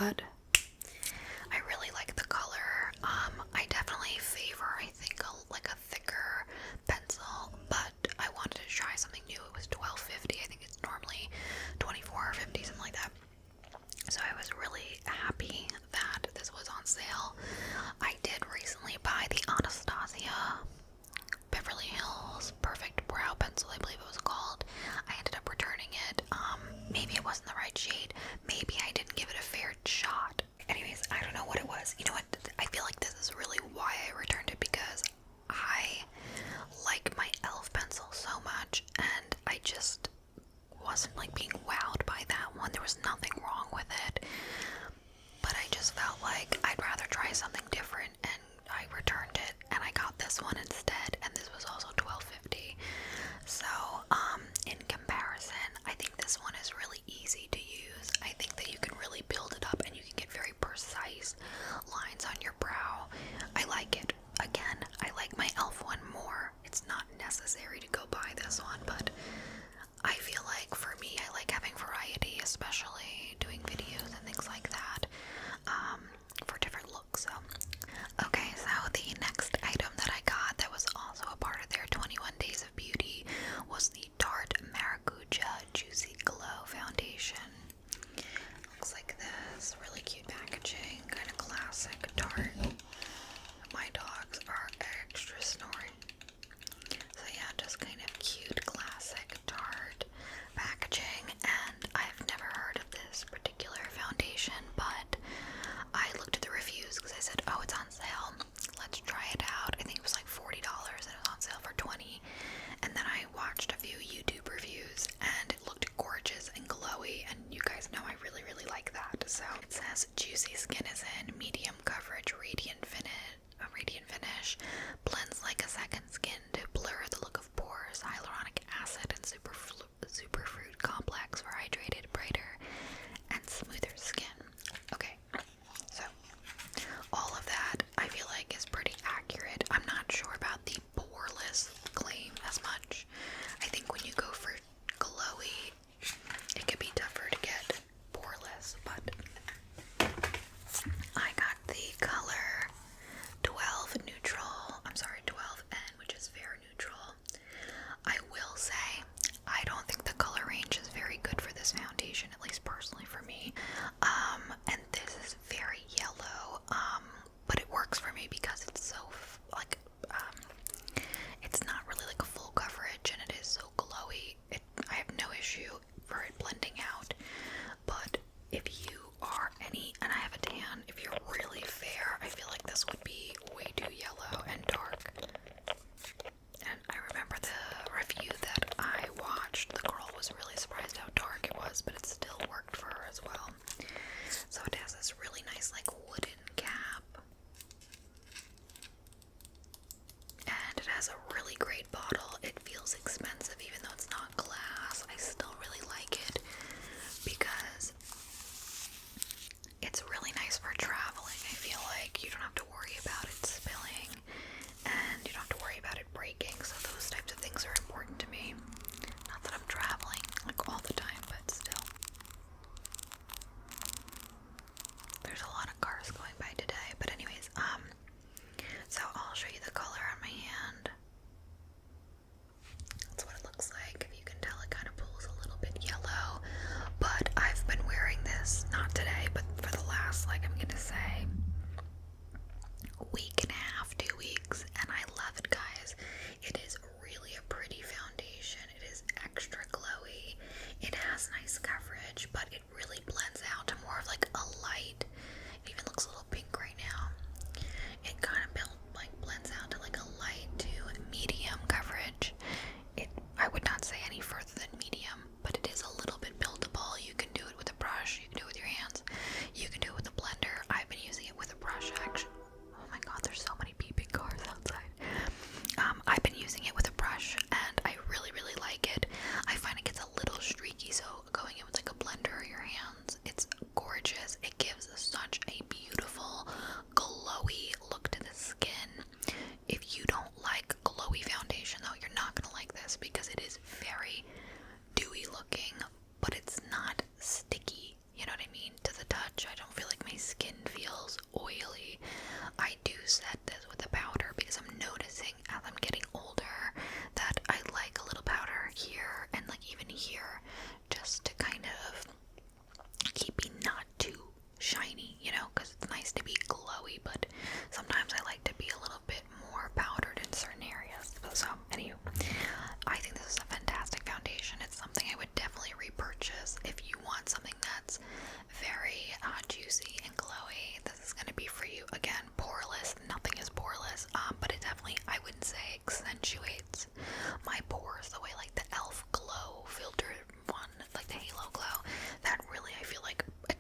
but I really like the color. I definitely favor, I think, like a thicker pencil, but I wanted to try something new. It was $12.50. I think it's normally $24 or $50, something like that. So I was really happy that this was on sale. I did recently buy the Anastasia Beverly Hills Perfect Brow Pencil, I believe it was called. I ended up returning it. Maybe it wasn't the right shade. Maybe I didn't give it a fair shot. Anyways, I don't know what it was. You know what? I feel like this is really why I returned it, because I like my e.l.f. pencil so much, and I just wasn't like being wowed by that one. There was nothing wrong with it, but I just felt like I'd rather try something different, and I returned it, and I got this one instead, and this was also $12.50. So, in comparison, I think this one is really easy to use. I think that you can really build it up, and you can get very precise lines on your brow. I like it. Again, I like my e.l.f. one more. It's not necessary to go buy this one, but I feel like for me, I like having variety, especially doing videos and things like that, for different looks. So, okay, so the next item that I got that was also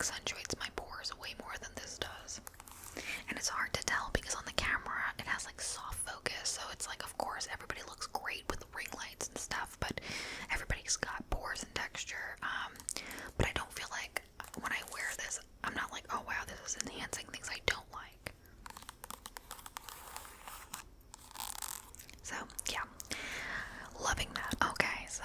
accentuates my pores way more than this does. And it's hard to tell because on the camera it has like soft focus, so it's like, of course everybody looks great with ring lights and stuff, but everybody's got pores and texture. But I don't feel like when I wear this, I'm not like, oh wow, this is enhancing things I don't like. So yeah, loving that. Okay, so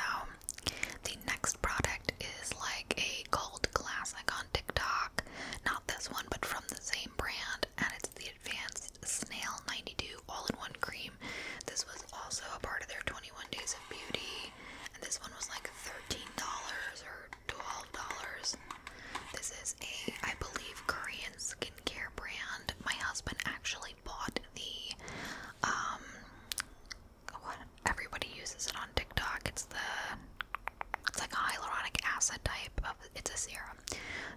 the next product is like a cult classic on TikTok. Not this one, but from the same brand, and it's the Advanced Snail 92 All-in-One Cream. This was also a part of their 21 Days of Beauty, and this one was like $13 or $12. This is a, I believe, Korean skincare brand. My husband actually bought the, what, everybody uses it on TikTok. It's like a hyaluronic acid type of, it's a serum.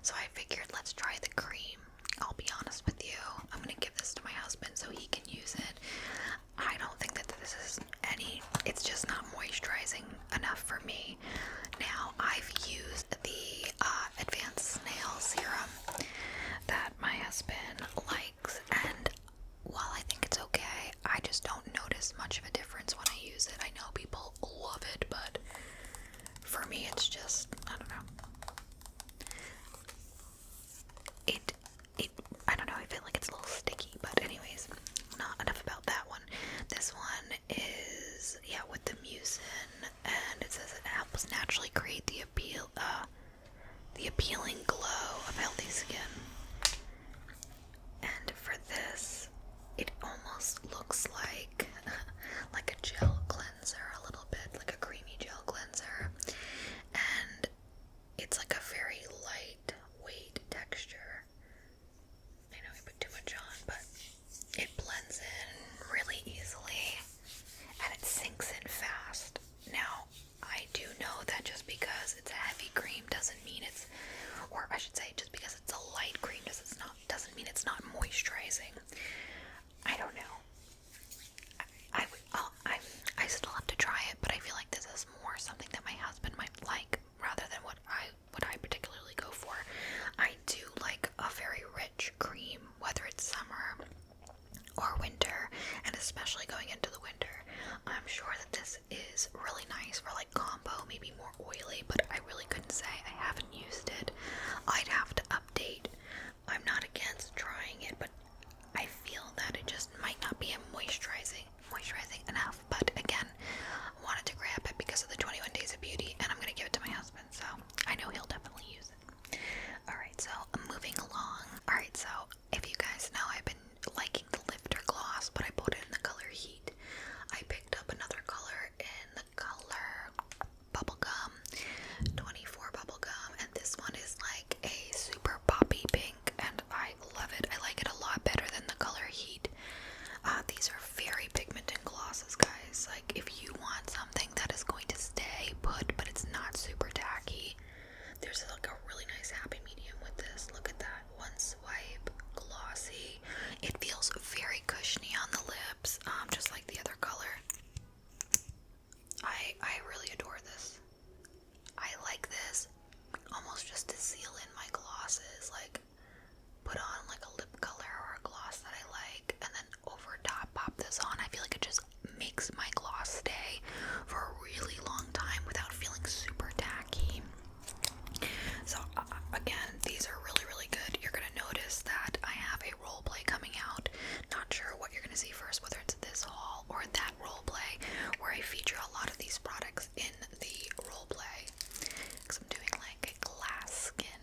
So I figured, let's try the cream. I'll be honest with you, I'm gonna give this to my husband so he can use it. I don't think that this is it's just not moisturizing enough for me. Now, I've used the Advanced Snail serum that my husband likes, and while I think it's okay, I just don't notice much of a difference when I use it. I know people love it, but for me it's just, I don't know. I don't know, I feel like it's a little sticky, but anyways, not enough about that one. This one is, yeah, with the mucin, and it says it helps naturally create the appealing glow of healthy skin. And for this, it almost looks like a gel cleanser a little bit, like a creamy gel cleanser, and it's like a very lightweight texture. I know I put too much on, but it blends in really easily and it sinks in fast. Now, I do know that just because it's a heavy cream doesn't mean it's, or I should say, just because it's a light cream doesn't mean it's not moisturizing. I don't know. I still have to try it, but I feel like this is more something that my husband might like rather than what I particularly go for. I do like a very rich cream, whether it's summer or winter, and especially going into the winter. I'm sure that this is really nice for like combo, maybe more oily, but I really couldn't say. I haven't used it. I'd have to update. I'm not against trying it, but I feel that it just might not be moisturizing enough. But again, I wanted to grab it because of the 21 Days of Beauty, and I'm going to give it to my husband, so I know he'll definitely use it. Alright, so moving along. Alright, so if you guys know, I've been liking the Lifter Gloss, but I bought it in the color Heat. I picked up another color in the color BubbleGum, 24 BubbleGum, and this one is like a super poppy pink, and I love it. I like it a lot better than the color Heat. These are very pigmented glosses, guys. Like, if you want something that is going to stay put, but it's not super tacky, there's like a really nice happy medium with this. Look at that. One swipe, glossy. It feels very cushiony on the lips, just like the other color. I really adore this. I like this almost just to seal in my glosses, like put on like a lip color or a gloss that I like, and then over top pop this on. I feel like it just makes my gloss stay for a really long time without feeling super tacky. So again, these are really, really good. You're gonna notice that I have a role play coming out. Not sure what you're gonna see first, whether it's this haul or that role play, where I feature a lot of these products in the role play, because I'm doing like a glass skin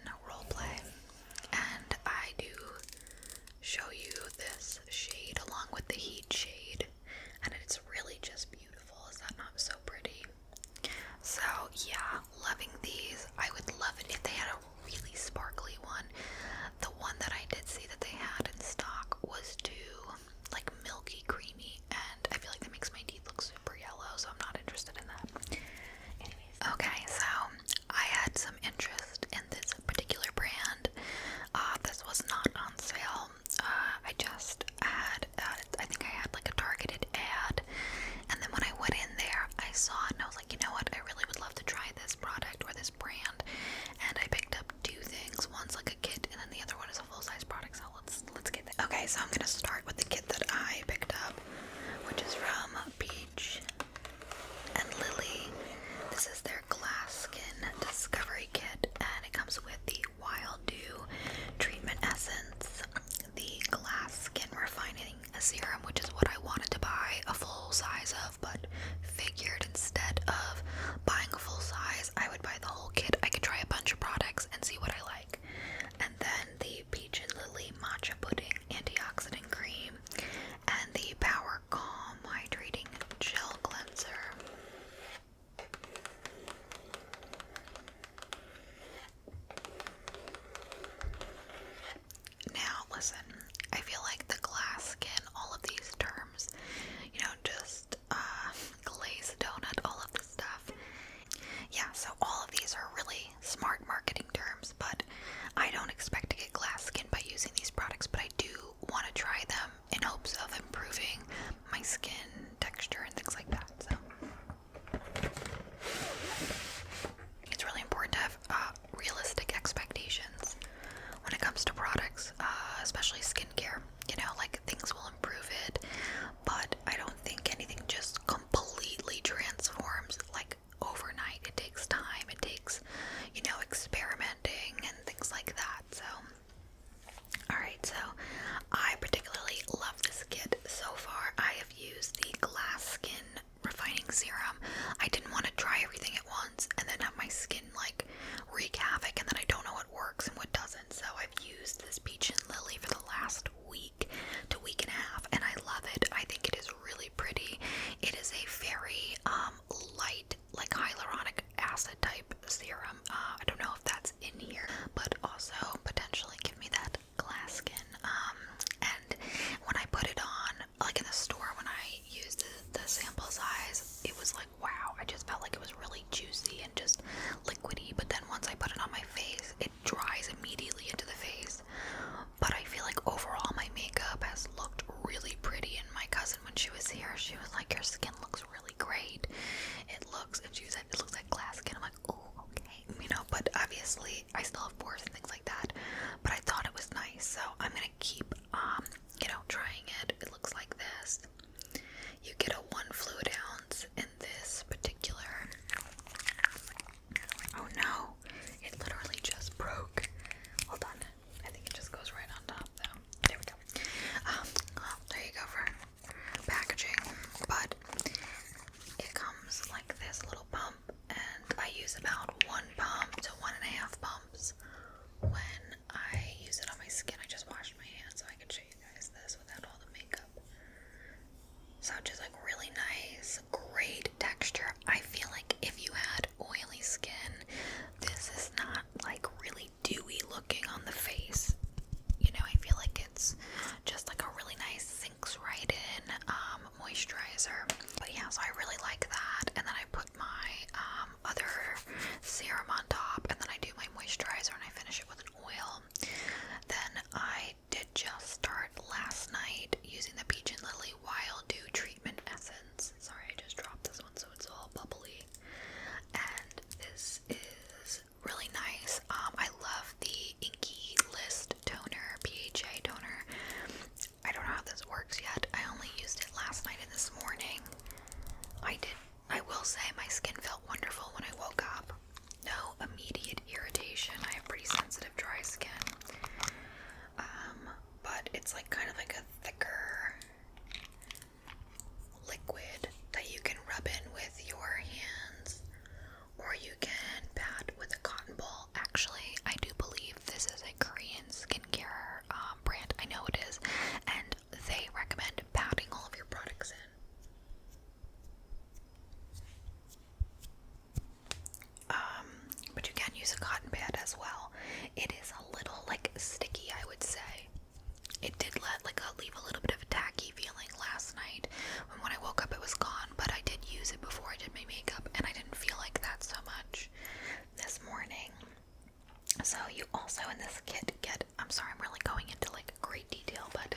this kit get, I'm sorry, I'm really going into like great detail, but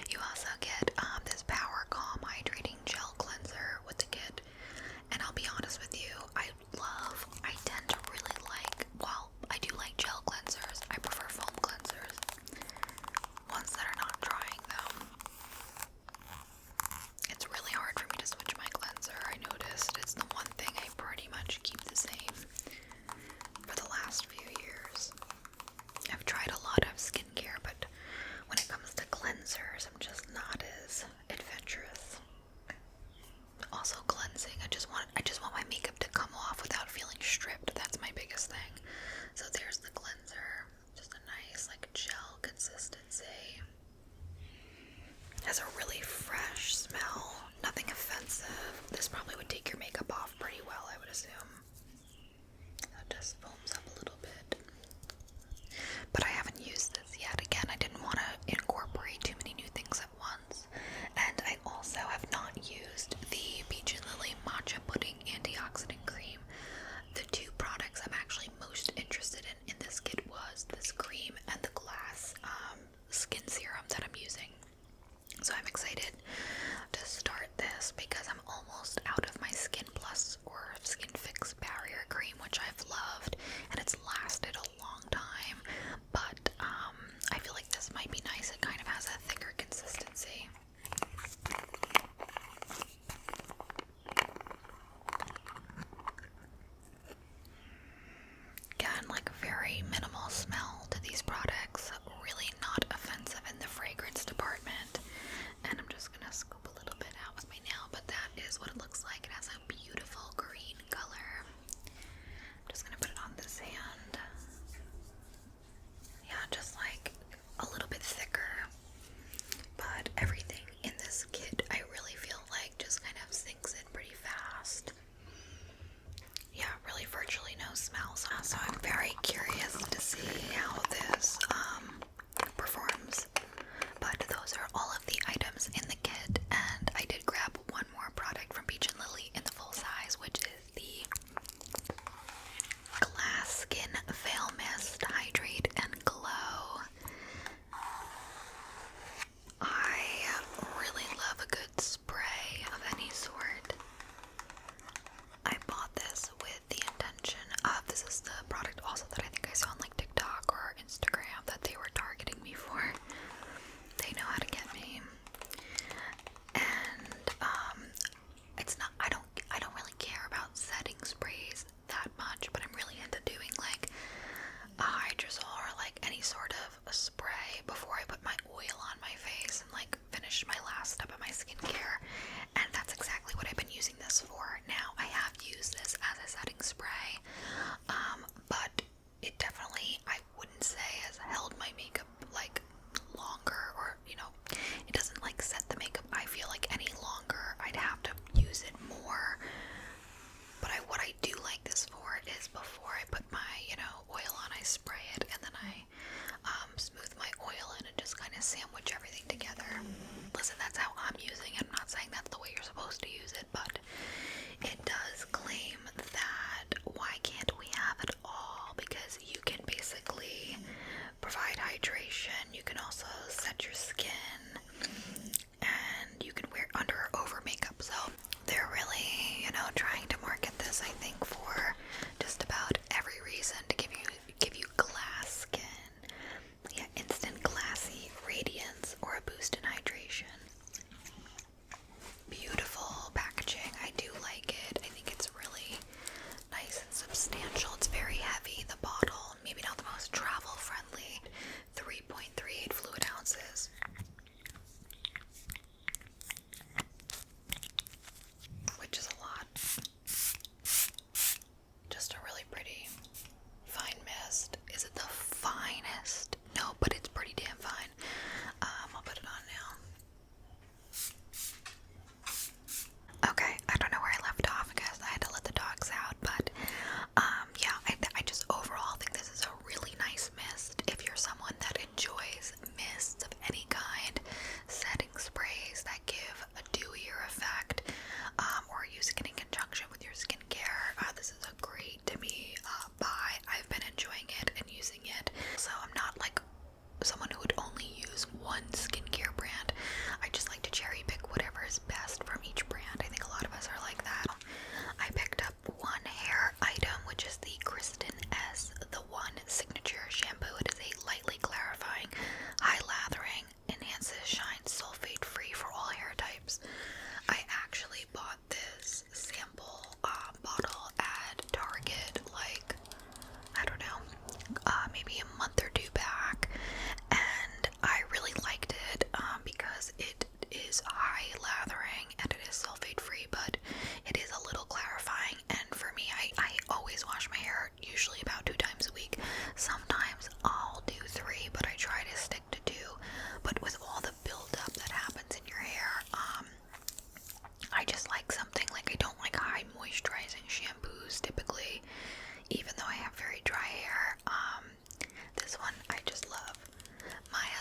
you also get this Power Calm Hydrating Gel Cleanser with the kit. And I'll be honest with you, I tend to really like, well, I do like gel cleansers. I prefer foam cleansers. Ones that are not drying though. It's really hard for me to switch my cleanser, I noticed. It's the one thing I pretty much keep the same for the last few years. I've tried a lot of skincare, but when it comes to cleansers, I'm just not as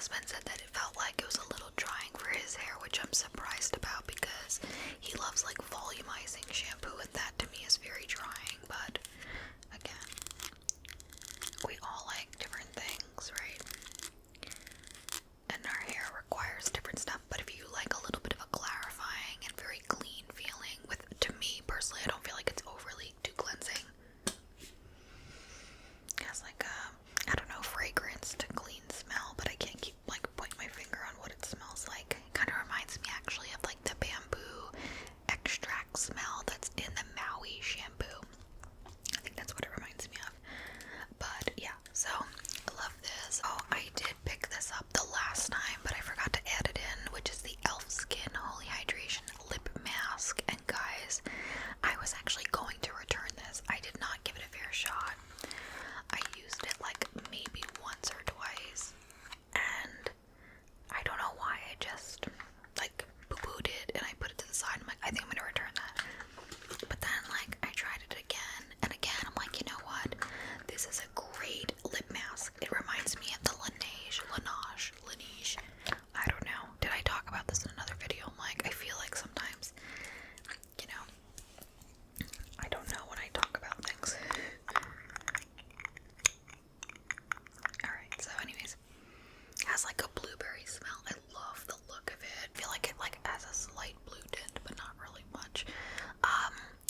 husband said that it felt like it was a little drying for his hair, which I'm surprised about because he loves like volumizing shampoo, and that to me is very drying. But again, we all like different things, right? And our hair requires different stuff. But if you like a little bit of a clarifying and very clean feeling, with, to me personally, I don't feel like it's overly too cleansing. It has like a, I don't know, fragrance to clean smell, but I can't keep like pointing my finger on what it smells like. It kind of reminds me actually of like the bamboo extract smell that's in the Maui shampoo. I think that's what it reminds me of. But yeah, so I love this. Oh, I did pick this up the last time, but I forgot to add it in, which is the e.l.f. Skin Holy Hydration Lip Mask. And guys, I was actually going to return this. I did not give it a fair shot. I used it like maybe once or twice, and I don't know why, I just like poo-pooed it and I put it to the side. I'm like, I think I'm gonna return that. But then like I tried it again and again. I'm like, you know what? This is a great lip mask. It reminds me of the Laneige. I don't know. Did I talk about this in another video? I'm like, I feel like sometimes, you know, I don't know when I talk about things. Alright, so anyways, it has like a blueberry smell. I love the look of it. I feel like it like has a slight blue tint, but not really much.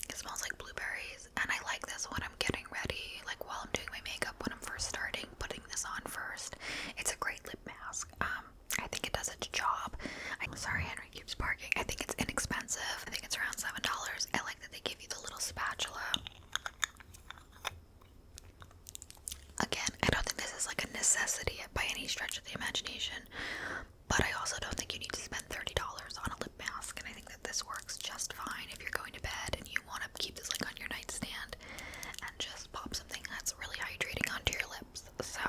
It smells like blueberries, and I like this when I'm getting ready, like while I'm doing my makeup, when I'm first starting, putting this on first. It's a great lip mask. I think it does its job. I'm sorry, Henry keeps barking. I think it's inexpensive. I think it's around $7. I like that they give you the little spatula. Again, I don't think this is like a necessity by any stretch of the imagination, but I also don't think you need to spend $30 on a lip mask, and I think that this works just fine if you're going to bed and you want to keep this like on your nightstand and just pop something that's really hydrating onto your lips. So